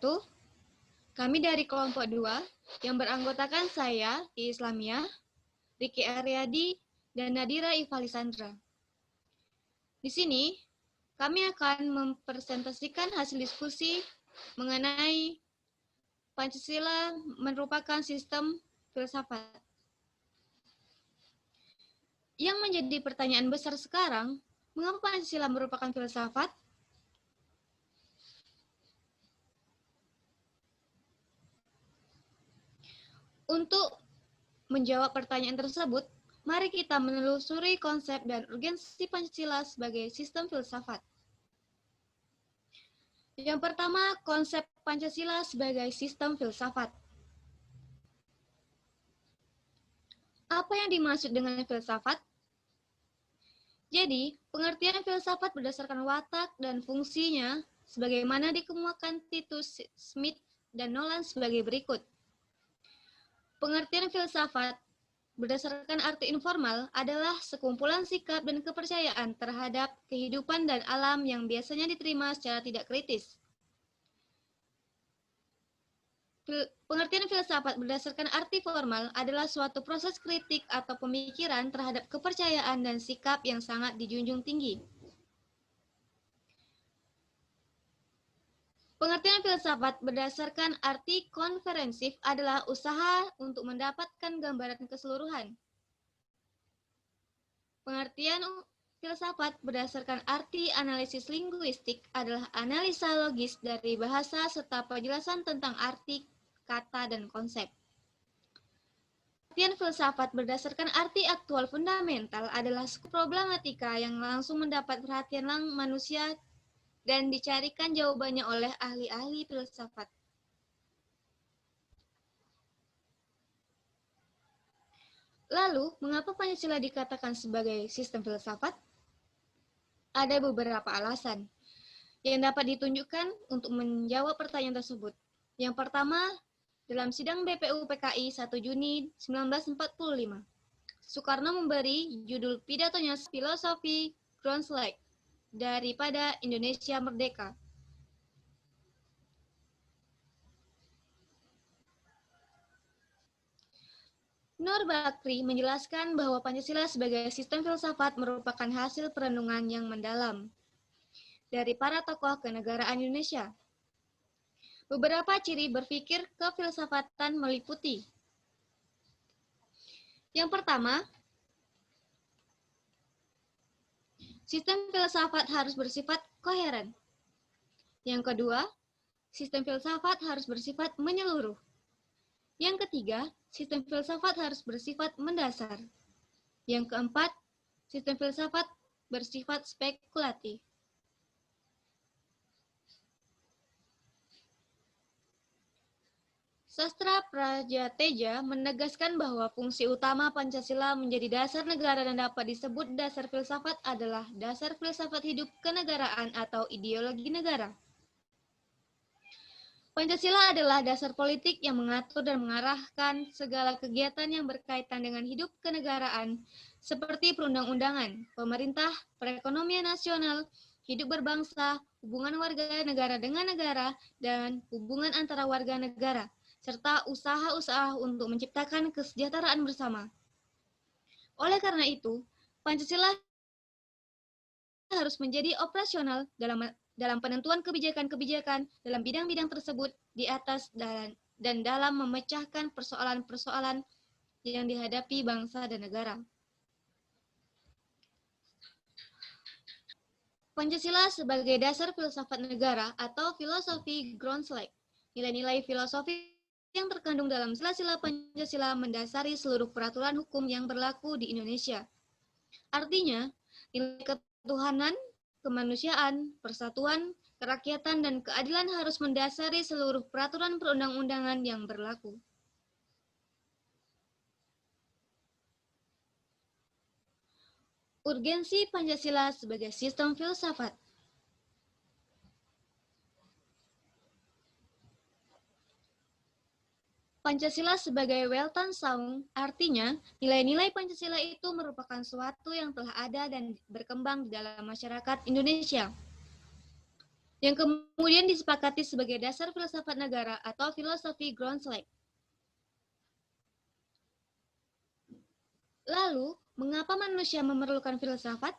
wabarakatuh. Kami dari kelompok 2 yang beranggotakan saya, Islamia, Riki Aryadi, dan Nadira Ivalisandra. Di sini, kami akan mempresentasikan hasil diskusi mengenai Pancasila merupakan sistem filsafat. Yang menjadi pertanyaan besar sekarang, mengapa Pancasila merupakan filsafat? Untuk menjawab pertanyaan tersebut, mari kita menelusuri konsep dan urgensi Pancasila sebagai sistem filsafat. Yang pertama, konsep Pancasila sebagai sistem filsafat. Apa yang dimaksud dengan filsafat? Jadi, pengertian filsafat berdasarkan watak dan fungsinya sebagaimana dikemukakan Titus Smith dan Nolan sebagai berikut. Pengertian filsafat berdasarkan arti informal adalah sekumpulan sikap dan kepercayaan terhadap kehidupan dan alam yang biasanya diterima secara tidak kritis. Pengertian filsafat berdasarkan arti formal adalah suatu proses kritik atau pemikiran terhadap kepercayaan dan sikap yang sangat dijunjung tinggi. Pengertian filsafat berdasarkan arti konferensif adalah usaha untuk mendapatkan gambaran keseluruhan. Pengertian filsafat berdasarkan arti analisis linguistik adalah analisa logis dari bahasa serta penjelasan tentang arti, kata, dan konsep. Pengertian filsafat berdasarkan arti aktual fundamental adalah problematika yang langsung mendapat perhatian manusia dan dicarikan jawabannya oleh ahli-ahli filsafat. Lalu, mengapa Pancasila dikatakan sebagai sistem filsafat? Ada beberapa alasan yang dapat ditunjukkan untuk menjawab pertanyaan tersebut. Yang pertama, dalam sidang BPU PKI 1 Juni 1945, Soekarno memberi judul pidatonya Filosofi Groenslek daripada Indonesia Merdeka. Nur Bakri menjelaskan bahwa Pancasila sebagai sistem filsafat merupakan hasil perenungan yang mendalam dari para tokoh kenegaraan Indonesia. Beberapa ciri berpikir kefilsafatan meliputi. Yang pertama, sistem filsafat harus bersifat koheren. Yang kedua, sistem filsafat harus bersifat menyeluruh. Yang ketiga, sistem filsafat harus bersifat mendasar. Yang keempat, sistem filsafat bersifat spekulatif. Sastra Prajateja menegaskan bahwa fungsi utama Pancasila menjadi dasar negara dan dapat disebut dasar filsafat adalah dasar filsafat hidup kenegaraan atau ideologi negara. Pancasila adalah dasar politik yang mengatur dan mengarahkan segala kegiatan yang berkaitan dengan hidup kenegaraan, seperti perundang-undangan, pemerintah, perekonomian nasional, hidup berbangsa, hubungan warga negara dengan negara, dan hubungan antara warga negara, serta usaha-usaha untuk menciptakan kesejahteraan bersama. Oleh karena itu, Pancasila harus menjadi operasional dalam penentuan kebijakan-kebijakan dalam bidang-bidang tersebut di atas dan dalam memecahkan persoalan-persoalan yang dihadapi bangsa dan negara. Pancasila sebagai dasar filsafat negara atau filosofi Groenslek. Nilai-nilai filosofi yang terkandung dalam sila-sila Pancasila mendasari seluruh peraturan hukum yang berlaku di Indonesia. Artinya, nilai ketuhanan, kemanusiaan, persatuan, kerakyatan, dan keadilan harus mendasari seluruh peraturan perundang-undangan yang berlaku. Urgensi Pancasila sebagai sistem filsafat. Pancasila sebagai Weltanschauung, artinya nilai-nilai Pancasila itu merupakan suatu yang telah ada dan berkembang di dalam masyarakat Indonesia. yang kemudian disepakati sebagai dasar filsafat negara atau filosofi Grundslag. Lalu, mengapa manusia memerlukan filsafat?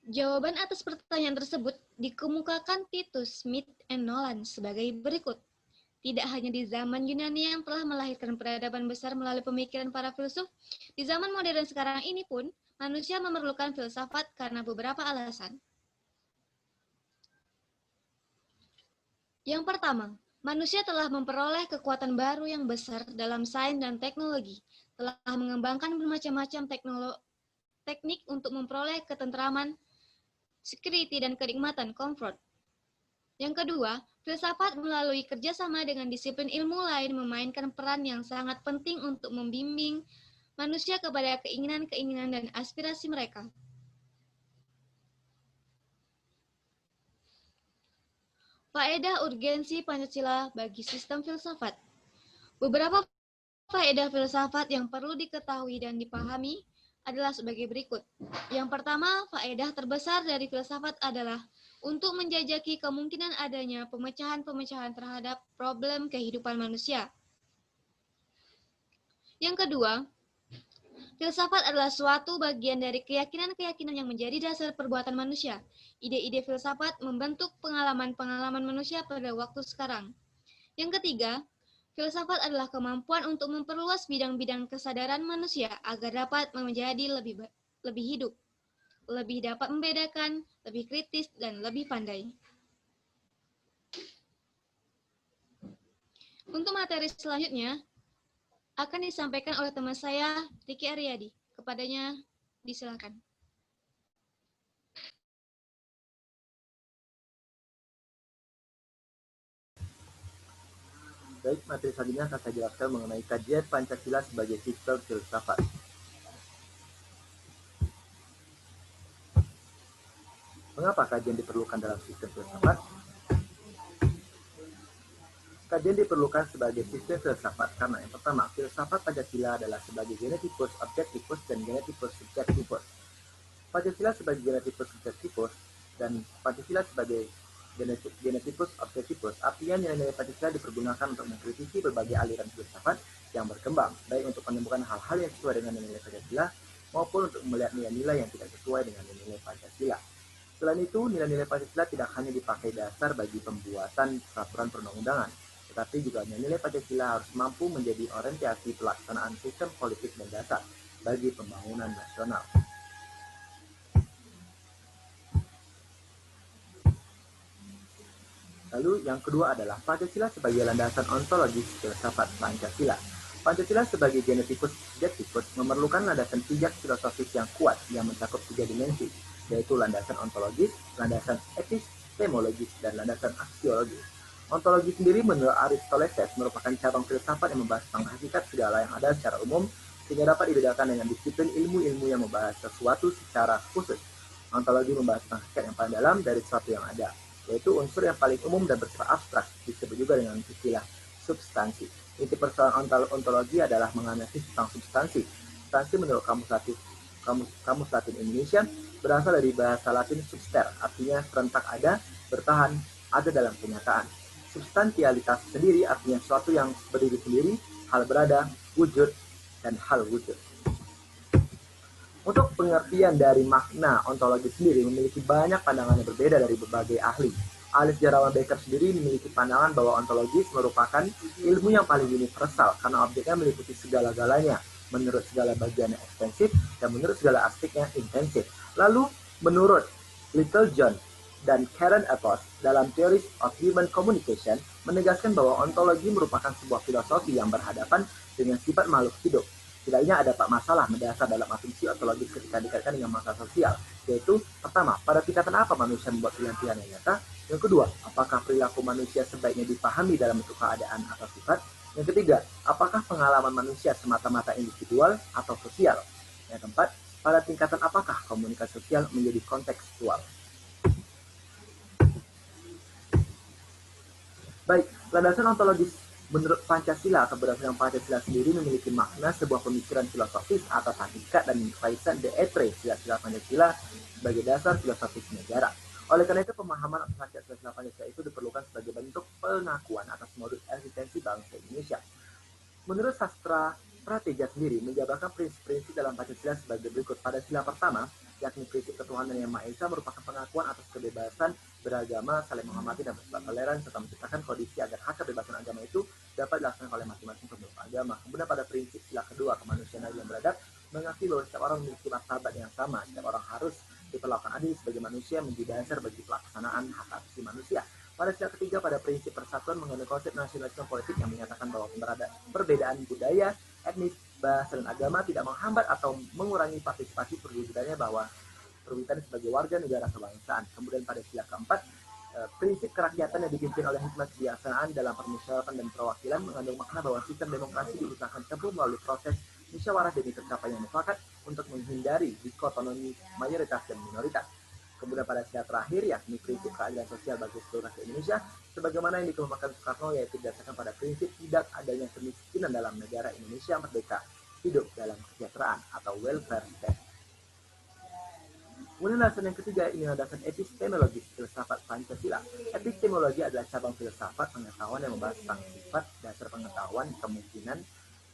Jawaban atas pertanyaan tersebut dikemukakan Titus, Smith, and Nolan sebagai berikut. Tidak hanya di zaman Yunani yang telah melahirkan peradaban besar melalui pemikiran para filsuf, di zaman modern sekarang ini pun, manusia memerlukan filsafat karena beberapa alasan. Yang pertama, manusia telah memperoleh kekuatan baru yang besar dalam sains dan teknologi, telah mengembangkan bermacam-macam teknik untuk memperoleh ketentraman, security, dan kenikmatan, comfort. Yang kedua, filsafat melalui kerjasama dengan disiplin ilmu lain memainkan peran yang sangat penting untuk membimbing manusia kepada keinginan-keinginan dan aspirasi mereka. Faedah urgensi Pancasila bagi sistem filsafat. Beberapa faedah filsafat yang perlu diketahui dan dipahami adalah sebagai berikut. Yang pertama, faedah terbesar dari filsafat adalah untuk menjajaki kemungkinan adanya pemecahan-pemecahan terhadap problem kehidupan manusia. Yang kedua, filsafat adalah suatu bagian dari keyakinan-keyakinan yang menjadi dasar perbuatan manusia. Ide-ide filsafat membentuk pengalaman-pengalaman manusia pada waktu sekarang. Yang ketiga, filsafat adalah kemampuan untuk memperluas bidang-bidang kesadaran manusia agar dapat menjadi lebih hidup, lebih dapat membedakan, lebih kritis, dan lebih pandai. Untuk materi selanjutnya, akan disampaikan oleh teman saya, Riki Aryadi. Kepadanya, disilakan. Baik, materi selanjutnya akan saya jelaskan mengenai kajian Pancasila sebagai sistem filsafat. Mengapa kajian diperlukan dalam sistem filsafat? Kajian diperlukan sebagai sistem filsafat karena yang pertama, filsafat Pancasila adalah sebagai genetipus objektifus dan genetipus subjektifus. Pancasila sebagai genetipus subjektifus dan Pancasila sebagai genetipus objektifus, artinya nilai-nilai Pancasila dipergunakan untuk mengkritisi berbagai aliran filsafat yang berkembang, baik untuk menemukan hal-hal yang sesuai dengan nilai Pancasila maupun untuk melihat nilai-nilai yang tidak sesuai dengan nilai Pancasila. Selain itu, nilai-nilai Pancasila tidak hanya dipakai dasar bagi pembuatan peraturan perundang-undangan, tetapi juga nilai Pancasila harus mampu menjadi orientasi pelaksanaan sistem politik dan dasar bagi pembangunan nasional. Lalu yang kedua adalah Pancasila sebagai landasan ontologis filsafat Pancasila. Pancasila sebagai genetipus subjektifus memerlukan landasan pijak filosofis yang kuat yang mencakup 3 dimensi, yaitu landasan ontologis, landasan epistemologis, dan landasan aksiologis. Ontologi sendiri menurut Aristoteles merupakan cabang filsafat yang membahas tentang hakikat segala yang ada secara umum, sehingga dapat dibedakan dengan disiplin ilmu-ilmu yang membahas sesuatu secara khusus. Ontologi membahas tentang hakikat yang paling dalam dari sesuatu yang ada, yaitu unsur yang paling umum dan bersifat abstrak, disebut juga dengan istilah substansi. Inti persoalan ontologi adalah menganalisis tentang substansi. Substansi menurut Kamus Latin Indonesia berasal dari bahasa Latin subster, artinya serentak ada, bertahan, ada dalam kenyataan. Substantialitas sendiri artinya sesuatu yang berdiri sendiri, hal berada, wujud, dan hal wujud. Untuk pengertian dari makna ontologi sendiri memiliki banyak pandangan yang berbeda dari berbagai ahli. Ahli sejarawan Becker sendiri memiliki pandangan bahwa ontologis merupakan ilmu yang paling universal karena objeknya meliputi segala-galanya, menurut segala bagiannya ekstensif dan menurut segala aspeknya intensif. Lalu, menurut Little John dan Karen Epos dalam Theories of Human Communication menegaskan bahwa ontologi merupakan sebuah filosofi yang berhadapan dengan sifat makhluk hidup. Setidaknya ada 4 masalah mendasar dalam asumsi ontologis ketika dikaitkan dengan masalah sosial, yaitu pertama, pada tingkatan apa manusia membuat pilihan-pilihan yang nyata? Yang kedua, apakah perilaku manusia sebaiknya dipahami dalam bentuk keadaan atau sifat? Yang ketiga, apakah pengalaman manusia semata-mata individual atau sosial? Yang keempat, pada tingkatan apakah komunikasi sosial menjadi kontekstual? Baik, landasan ontologis menurut Pancasila atau berdasarkan Pancasila sendiri memiliki makna sebuah pemikiran filosofis atas hakikat dan raison d'être sila-sila Pancasila sebagai dasar filosofis negara. Oleh karena itu, pemahaman atas hakikat sila Pancasila itu diperlukan sebagai bentuk pengakuan atas modus eksistensi bangsa Indonesia. Menurut sastra Prateja sendiri menjabarkan prinsip-prinsip dalam Pancasila sebagai berikut. Pada sila pertama, yakni prinsip ketuhanan yang Maha Esa, merupakan pengakuan atas kebebasan beragama, saling menghormati dan bersifat toleran, serta menciptakan kondisi agar hak kebebasan agama itu dapat dilaksanakan oleh masing-masing pemeluk agama. Kemudian pada prinsip sila kedua, kemanusiaan yang beradab, mengakui bahwa setiap orang memiliki martabat yang sama, setiap orang harus diperlakukan adil sebagai manusia, menjadi dasar bagi pelaksanaan hak asasi manusia. Pada sila ketiga, pada prinsip persatuan, mengandung konsep nasionalisme politik yang menyatakan bahwa perbedaan budaya, etnis, bahasa, dan agama tidak menghambat atau mengurangi partisipasi perwujudannya bahwa perwujudan sebagai warga negara kebangsaan. Kemudian pada sila keempat, prinsip kerakyatan yang dipimpin oleh hikmat kebijaksanaan dalam permusyawaratan dan perwakilan mengandung makna bahwa sistem demokrasi diusahakan tempuh melalui proses musyawarah demi tercapainya mufakat untuk menghindari dikotomi mayoritas dan minoritas. Kemudian pada sila terakhir, yakni prinsip keadilan sosial bagi seluruh rakyat Indonesia, sebagaimana yang dikemukakan Soekarno, yaitu berdasarkan pada prinsip tidak adanya kemiskinan dalam negara Indonesia merdeka, hidup dalam kesejahteraan atau welfare state. Kemudian dasar yang ketiga, ini adalah dasar epistemologi filsafat Pancasila. Epistemologi adalah cabang filsafat pengetahuan yang membahas tentang sifat, dasar pengetahuan, kemungkinan,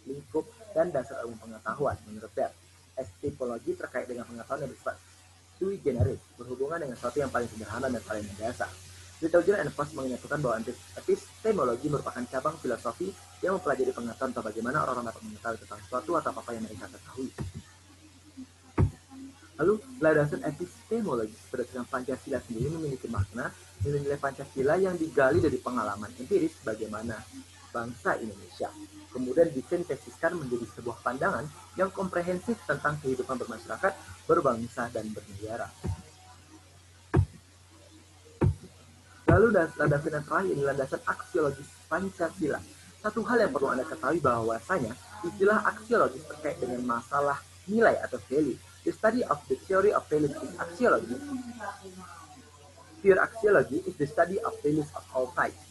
lingkup, dan dasar umum pengetahuan. Menurut Bell, epistemologi terkait dengan pengetahuan yang bersifat sui generis, berhubungan dengan sesuatu yang paling sederhana dan paling mendasar. Littlejohn and Post menyatakan bahwa epistemologi merupakan cabang filosofi yang mempelajari pengetahuan atau bagaimana orang dapat mengetahui tentang sesuatu atau apa yang mereka ketahui. Lalu, landasan epistemologi berdasarkan Pancasila sendiri memiliki makna nilai-nilai Pancasila yang digali dari pengalaman empiris bagaimana bangsa Indonesia. Kemudian disintesiskan menjadi sebuah pandangan yang komprehensif tentang kehidupan bermasyarakat, berbangsa, dan bernegara. Lalu landasan yang terakhir ini landasan aksiologis Pancasila. Satu hal yang perlu Anda ketahui bahwasanya istilah aksiologis terkait dengan masalah nilai atau value. The study of the theory of values is axiology. Pure axiology is the study of values of all types.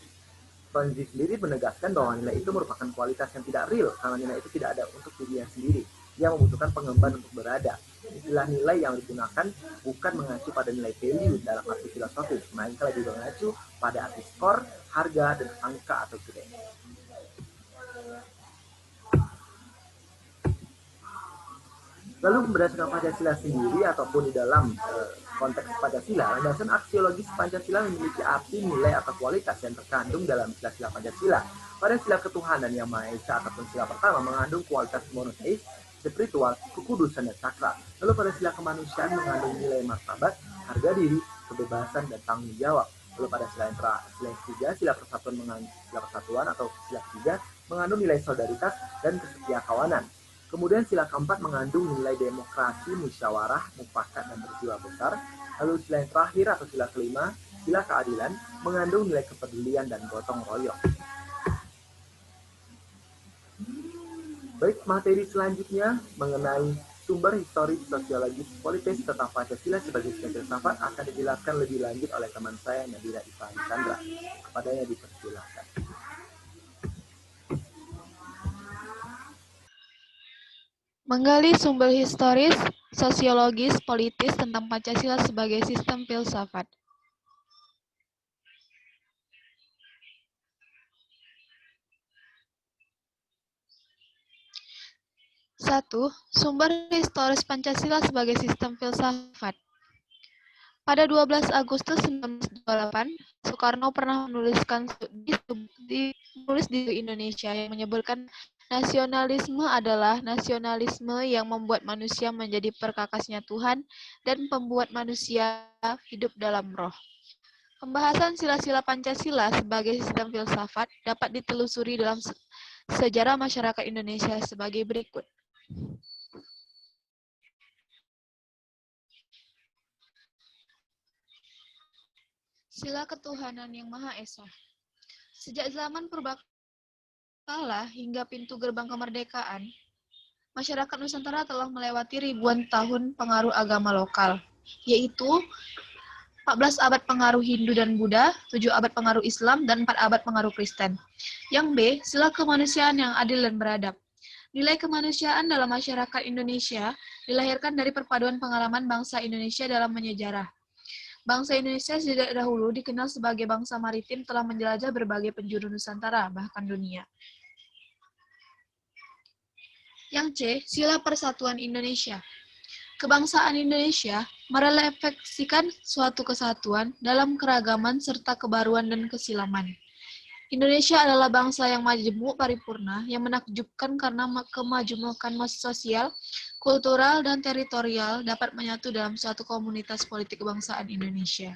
Franzi sendiri menegaskan bahwa nilai itu merupakan kualitas yang tidak real karena nilai itu tidak ada untuk dirinya sendiri. Ia membutuhkan pengemban untuk berada. Istilah nilai yang digunakan bukan mengacu pada nilai value dalam arti filosofis, melainkan lebih mengacu pada arti skor, harga, dan angka atau grade. Lalu berdasarkan Pancasila sendiri ataupun di dalam konteks Pancasila, landasan aksiologis Pancasila memiliki arti nilai atau kualitas yang terkandung dalam sila-sila Pancasila. Pada sila ketuhanan yang Maha Esa ataupun sila pertama mengandung kualitas monoteis, spiritual, kekudusan, dan sakral. Lalu pada sila kemanusiaan mengandung nilai martabat, harga diri, kebebasan, dan tanggung jawab. Lalu pada sila yang ketiga, sila persatuan atau sila ketiga mengandung nilai solidaritas dan kesetiakawanan. Kemudian sila keempat mengandung nilai demokrasi, musyawarah, mufakat, dan berjiwa besar. Lalu sila yang terakhir atau sila kelima, sila keadilan, mengandung nilai kepedulian dan gotong royong. Baik, materi selanjutnya mengenai sumber historis, sosiologis, politis tentang Pancasila sebagai sistem filsafat akan dijelaskan lebih lanjut oleh teman saya Nabila Iva Chandra. Kepadanya dipersilakan. Menggali sumber historis, sosiologis, politis tentang Pancasila sebagai sistem filsafat. Satu, sumber historis Pancasila sebagai sistem filsafat. Pada 12 Agustus 1928, Soekarno pernah menulis di Indonesia yang menyebutkan nasionalisme adalah nasionalisme yang membuat manusia menjadi perkakasnya Tuhan dan membuat manusia hidup dalam roh. Pembahasan sila-sila Pancasila sebagai sistem filsafat dapat ditelusuri dalam sejarah masyarakat Indonesia sebagai berikut. Sila ketuhanan yang Maha Esa. Sejak zaman purbakala hingga pintu gerbang kemerdekaan, masyarakat Nusantara telah melewati ribuan tahun pengaruh agama lokal, yaitu 14 abad pengaruh Hindu dan Buddha, 7 abad pengaruh Islam, dan 4 abad pengaruh Kristen. Yang B, sila kemanusiaan yang adil dan beradab. Nilai kemanusiaan dalam masyarakat Indonesia dilahirkan dari perpaduan pengalaman bangsa Indonesia dalam menyejarah. Bangsa Indonesia sejak dahulu dikenal sebagai bangsa maritim, telah menjelajah berbagai penjuru Nusantara, bahkan dunia. Yang C. Sila Persatuan Indonesia. Kebangsaan Indonesia merefleksikan suatu kesatuan dalam keragaman serta kebaruan dan kesilaman. Indonesia adalah bangsa yang majemuk paripurna, yang menakjubkan karena kemajemukan sosial, kultural, dan teritorial dapat menyatu dalam suatu komunitas politik kebangsaan Indonesia.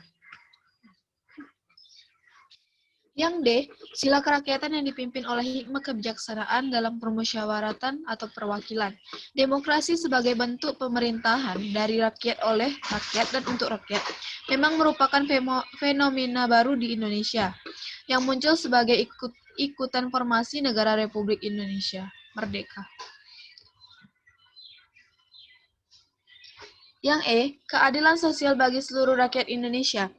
Yang D. Sila kerakyatan yang dipimpin oleh hikmah kebijaksanaan dalam permusyawaratan atau perwakilan. Demokrasi sebagai bentuk pemerintahan dari rakyat oleh rakyat dan untuk rakyat memang merupakan fenomena baru di Indonesia yang muncul sebagai ikutan formasi negara Republik Indonesia Merdeka. Yang E. Keadilan sosial bagi seluruh rakyat Indonesia.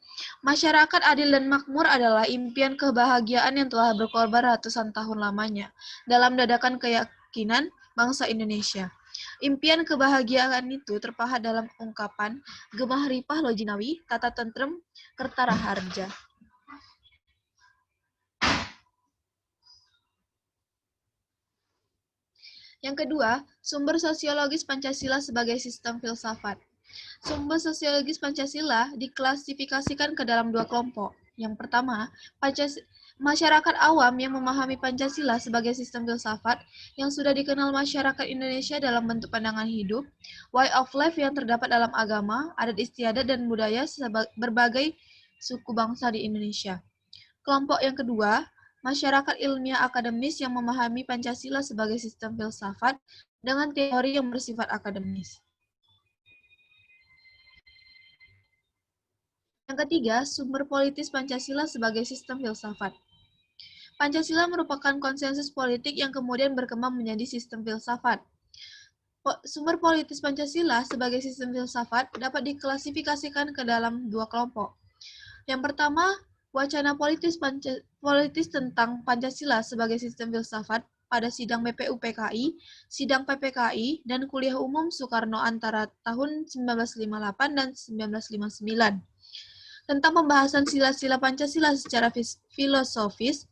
Masyarakat adil dan makmur adalah impian kebahagiaan yang telah berkorban ratusan tahun lamanya dalam dadakan keyakinan bangsa Indonesia. Impian kebahagiaan itu terpahat dalam ungkapan Gemah Ripah Lojinawi, Tata Tentrem, Kertaraharja. Yang kedua, sumber sosiologis Pancasila sebagai sistem filsafat. Sumber sosiologis Pancasila diklasifikasikan ke dalam dua kelompok. Yang pertama, masyarakat awam yang memahami Pancasila sebagai sistem filsafat yang sudah dikenal masyarakat Indonesia dalam bentuk pandangan hidup, way of life yang terdapat dalam agama, adat istiadat, dan budaya berbagai suku bangsa di Indonesia. Kelompok yang kedua, masyarakat ilmiah akademis yang memahami Pancasila sebagai sistem filsafat dengan teori yang bersifat akademis. Yang ketiga, sumber politis Pancasila sebagai sistem filsafat. Pancasila merupakan konsensus politik yang kemudian berkembang menjadi sistem filsafat. Sumber politis Pancasila sebagai sistem filsafat dapat diklasifikasikan ke dalam dua kelompok. Yang pertama, wacana politis tentang Pancasila sebagai sistem filsafat pada sidang BPUPKI, sidang PPKI, dan kuliah umum Soekarno antara tahun 1958 dan 1959. Tentang pembahasan sila-sila Pancasila secara filosofis,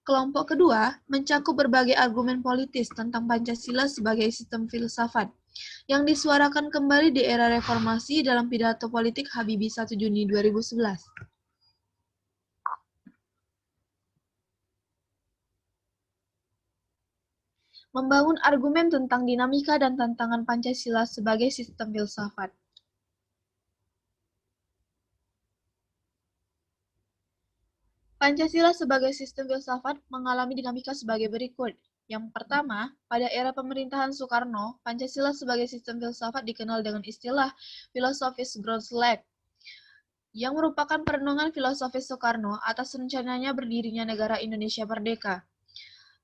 kelompok kedua mencakup berbagai argumen politis tentang Pancasila sebagai sistem filsafat, yang disuarakan kembali di era reformasi dalam pidato politik Habibie 1 Juni 2011. Membangun argumen tentang dinamika dan tantangan Pancasila sebagai sistem filsafat. Pancasila sebagai sistem filsafat mengalami dinamika sebagai berikut. Yang pertama, pada era pemerintahan Soekarno, Pancasila sebagai sistem filsafat dikenal dengan istilah filosofis Grundslag, yang merupakan perenungan filosofis Soekarno atas rencananya berdirinya negara Indonesia merdeka.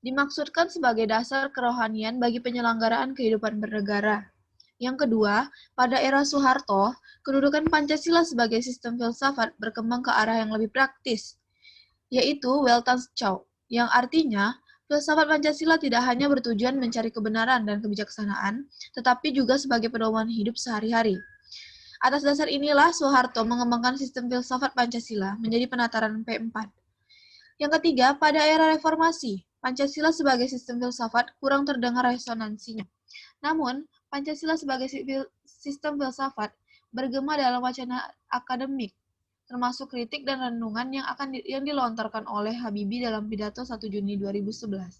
Dimaksudkan sebagai dasar kerohanian bagi penyelenggaraan kehidupan bernegara. Yang kedua, pada era Soeharto, kedudukan Pancasila sebagai sistem filsafat berkembang ke arah yang lebih praktis, yaitu Weltanschauung, yang artinya filsafat Pancasila tidak hanya bertujuan mencari kebenaran dan kebijaksanaan, tetapi juga sebagai pedoman hidup sehari-hari. Atas dasar inilah Soeharto mengembangkan sistem filsafat Pancasila menjadi penataran P4. Yang ketiga, pada era reformasi, Pancasila sebagai sistem filsafat kurang terdengar resonansinya. Namun, Pancasila sebagai sistem filsafat bergema dalam wacana akademik, termasuk kritik dan renungan yang dilontarkan oleh Habibie dalam pidato 1 Juni 2011.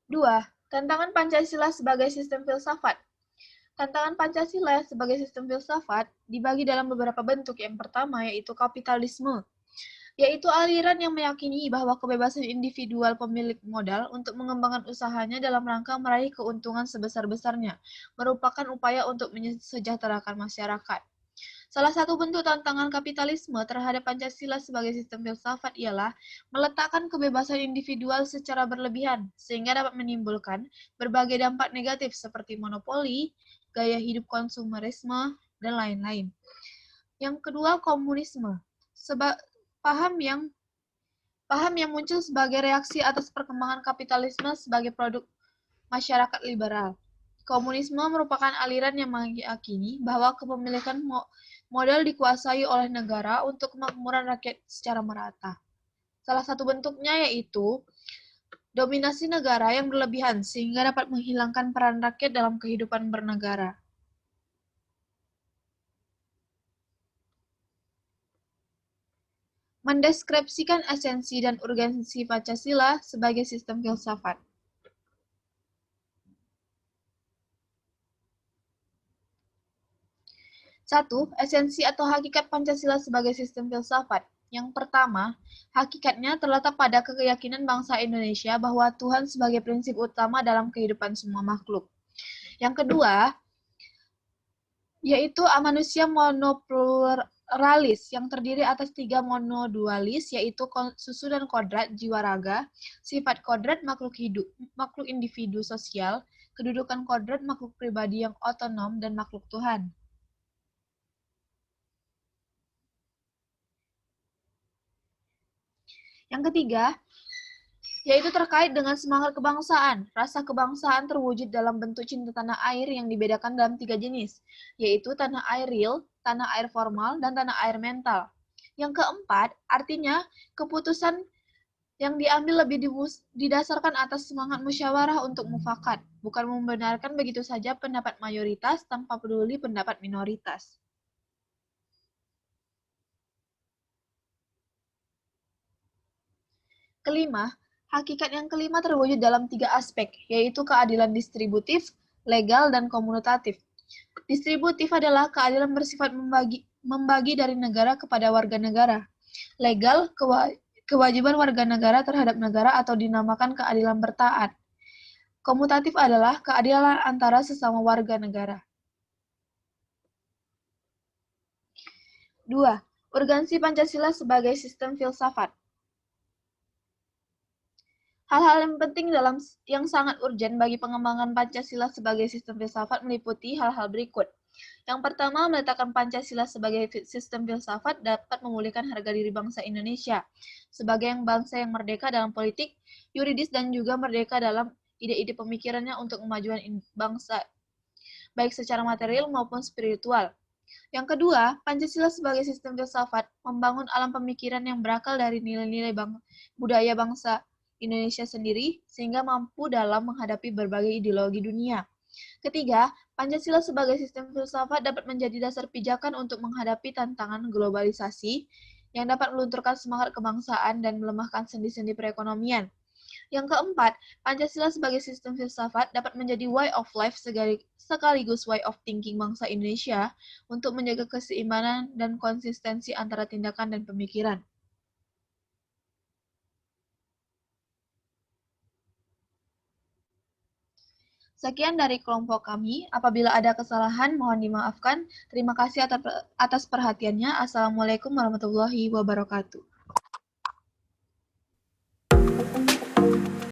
Dua, tantangan Pancasila sebagai sistem filsafat. Tantangan Pancasila sebagai sistem filsafat dibagi dalam beberapa bentuk. Yang pertama yaitu kapitalisme, yaitu aliran yang meyakini bahwa kebebasan individual pemilik modal untuk mengembangkan usahanya dalam rangka meraih keuntungan sebesar-besarnya merupakan upaya untuk mensejahterakan masyarakat. Salah satu bentuk tantangan kapitalisme terhadap Pancasila sebagai sistem filsafat ialah meletakkan kebebasan individual secara berlebihan, sehingga dapat menimbulkan berbagai dampak negatif seperti monopoli, gaya hidup konsumerisme, dan lain-lain. Yang kedua, komunisme. paham yang muncul sebagai reaksi atas perkembangan kapitalisme sebagai produk masyarakat liberal. Komunisme merupakan aliran yang meyakini bahwa kepemilikan modal dikuasai oleh negara untuk kemakmuran rakyat secara merata. Salah satu bentuknya yaitu dominasi negara yang berlebihan sehingga dapat menghilangkan peran rakyat dalam kehidupan bernegara. Mendeskripsikan esensi dan urgensi Pancasila sebagai sistem filsafat. 1. Esensi atau hakikat Pancasila sebagai sistem filsafat. Yang pertama, hakikatnya terletak pada keyakinan bangsa Indonesia bahwa Tuhan sebagai prinsip utama dalam kehidupan semua makhluk. Yang kedua, yaitu manusia monopluralis yang terdiri atas 3 monodualis, yaitu susu dan kodrat jiwa raga, sifat kodrat makhluk individu sosial, kedudukan kodrat makhluk pribadi yang otonom, dan makhluk Tuhan. Yang ketiga, yaitu terkait dengan semangat kebangsaan. Rasa kebangsaan terwujud dalam bentuk cinta tanah air yang dibedakan dalam 3 jenis, yaitu tanah air real, tanah air formal, dan tanah air mental. Yang keempat, artinya keputusan yang diambil lebih didasarkan atas semangat musyawarah untuk mufakat, bukan membenarkan begitu saja pendapat mayoritas tanpa peduli pendapat minoritas. Kelima, hakikat yang kelima terwujud dalam 3 aspek, yaitu keadilan distributif, legal, dan komutatif. Distributif adalah keadilan bersifat membagi dari negara kepada warga negara. Legal, kewajiban warga negara terhadap negara atau dinamakan keadilan bertaat. Komutatif adalah keadilan antara sesama warga negara. 2. Urgensi Pancasila sebagai sistem filsafat. Hal-hal yang penting yang sangat urgen bagi pengembangan Pancasila sebagai sistem filsafat meliputi hal-hal berikut. Yang pertama, meletakkan Pancasila sebagai sistem filsafat dapat memulihkan harga diri bangsa Indonesia sebagai bangsa yang merdeka dalam politik, yuridis, dan juga merdeka dalam ide-ide pemikirannya untuk kemajuan bangsa, baik secara material maupun spiritual. Yang kedua, Pancasila sebagai sistem filsafat membangun alam pemikiran yang berakal dari nilai-nilai budaya bangsa Indonesia sendiri, sehingga mampu dalam menghadapi berbagai ideologi dunia. Ketiga, Pancasila sebagai sistem filsafat dapat menjadi dasar pijakan untuk menghadapi tantangan globalisasi yang dapat melunturkan semangat kebangsaan dan melemahkan sendi-sendi perekonomian. Yang keempat, Pancasila sebagai sistem filsafat dapat menjadi way of life sekaligus way of thinking bangsa Indonesia untuk menjaga keseimbangan dan konsistensi antara tindakan dan pemikiran. Sekian dari kelompok kami. Apabila ada kesalahan, mohon dimaafkan. Terima kasih atas perhatiannya. Assalamualaikum warahmatullahi wabarakatuh.